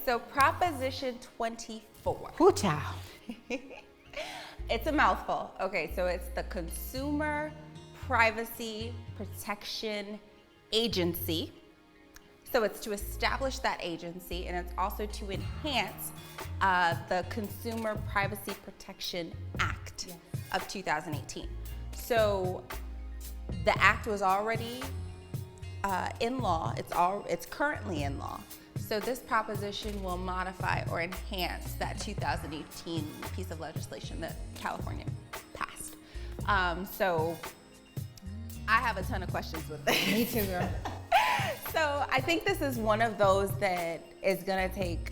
so Proposition 24. Whoo child. It's a mouthful. Okay, so it's the Consumer Privacy Protection Agency. So it's to establish that agency, and it's also to enhance the Consumer Privacy Protection Act of 2018. So the act was already in law. It's currently in law. So this proposition will modify or enhance that 2018 piece of legislation that California passed. So I have a ton of questions with this. Me too, girl. So I think this is one of those that is gonna take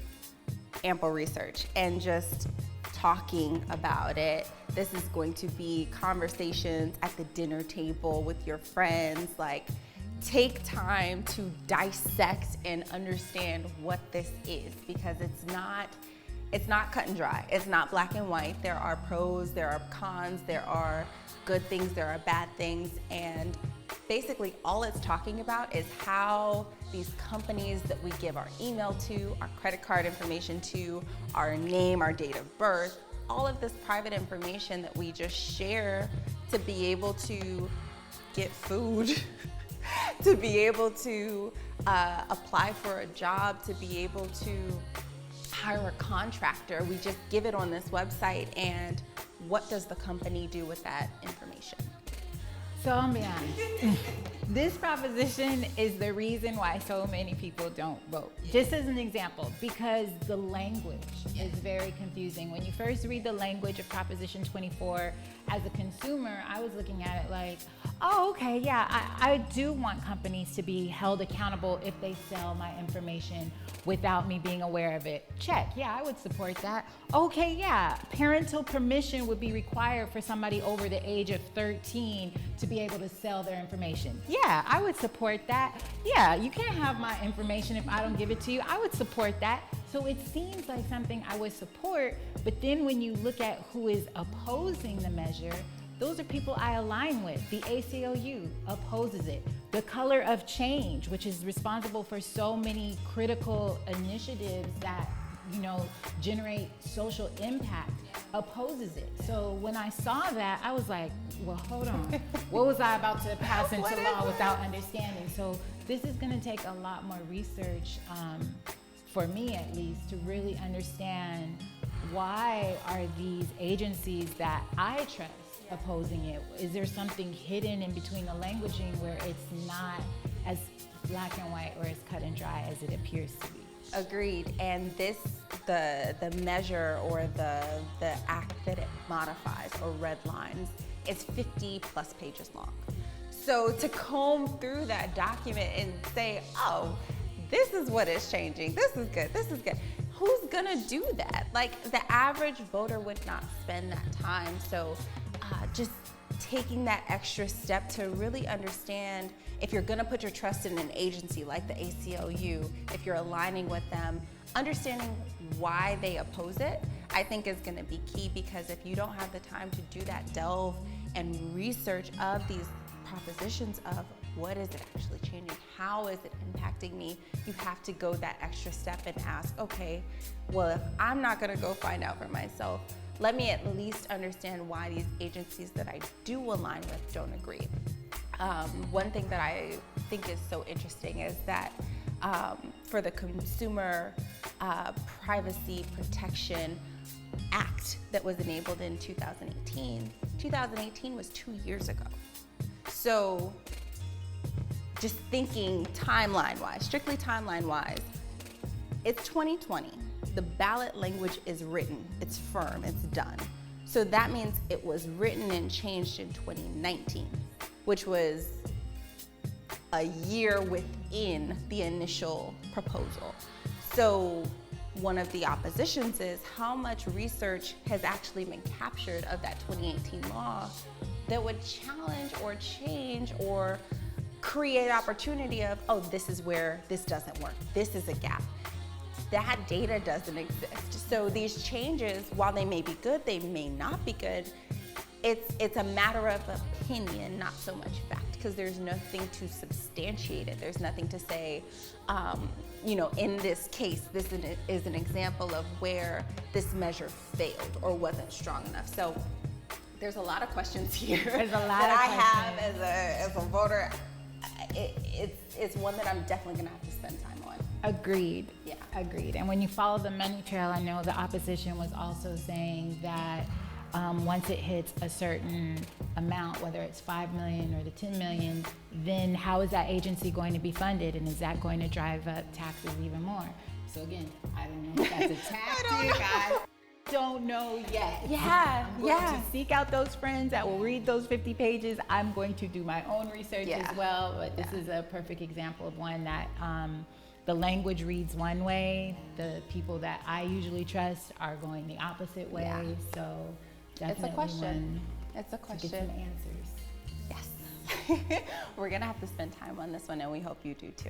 ample research and just talking about it. This is going to be conversations at the dinner table with your friends. Like, take time to dissect and understand what this is, because it's not cut and dry. It's not black and white. There are pros, there are cons, there are good things, there are bad things, and basically all it's talking about is how these companies that we give our email to, our credit card information to, our name, our date of birth, all of this private information that we just share to be able to get food, to be able to apply for a job, to be able to hire a contractor. We just give it on this website, and what does the company do with that information? So I'm gonna be honest. This proposition is the reason why so many people don't vote. Just as an example, because the language is very confusing. When you first read the language of Proposition 24, as a consumer, I was looking at it like, oh, okay, yeah, I do want companies to be held accountable if they sell my information without me being aware of it. Check, yeah, I would support that. Okay, yeah, parental permission would be required for somebody over the age of 13 to be able to sell their information. Yeah, I would support that. Yeah, you can't have my information if I don't give it to you. I would support that. So it seems like something I would support, but then when you look at who is opposing the measure, those are people I align with. The ACLU opposes it. The Color of Change, which is responsible for so many critical initiatives that, you know, generate social impact, opposes it. So when I saw that, I was like, well, hold on. What was I about to pass into law without understanding? So this is gonna take a lot more research, for me at least, to really understand why are these agencies that I trust opposing it? Is there something hidden in between the languaging where it's not as black and white or as cut and dry as it appears to be? Agreed. And this, the measure or the act that it modifies or redlines, is 50 plus pages long. So to comb through that document and say, oh, this is what is changing, this is good, this is good. Who's gonna do that? Like, the average voter would not spend that time. So just taking that extra step to really understand, if you're gonna put your trust in an agency like the ACLU, if you're aligning with them, understanding why they oppose it, I think is gonna be key, because if you don't have the time to do that delve and research of these propositions of what is it actually changing, how is it impacting me, you have to go that extra step and ask, okay, well, if I'm not gonna go find out for myself, let me at least understand why these agencies that I do align with don't agree. One thing that I think is so interesting is that for the Consumer Privacy Protection Act that was enabled in 2018 was 2 years ago. So just thinking timeline-wise, strictly timeline-wise, it's 2020. The ballot language is written, it's firm, it's done. So that means it was written and changed in 2019, which was a year within the initial proposal. So one of the oppositions is how much research has actually been captured of that 2018 law that would challenge or change or create opportunity of, oh, this is where this doesn't work, this is a gap. That data doesn't exist. So these changes, while they may be good, they may not be good. It's a matter of opinion, not so much fact. because there's nothing to substantiate it. There's nothing to say, you know, in this case, this is an example of where this measure failed or wasn't strong enough. So there's a lot of questions here There's a lot that of I have questions. as a voter. It's one that I'm definitely gonna have to spend time on. Agreed. Yeah. Agreed. And when you follow the money trail, I know the opposition was also saying that once it hits a certain amount, whether it's 5 million or the 10 million, then how is that agency going to be funded? And is that going to drive up taxes even more? So again, I don't know if that's a tactic. I don't know yet. Yeah, I'm going to seek out those friends that will read those 50 pages. I'm going to do my own research as well, but this is a perfect example of one that the language reads one way. The people that I usually trust are going the opposite way. Yeah. So definitely It's a question. one It's a to question. get some answers. Yes. We're gonna have to spend time on this one, and we hope you do too.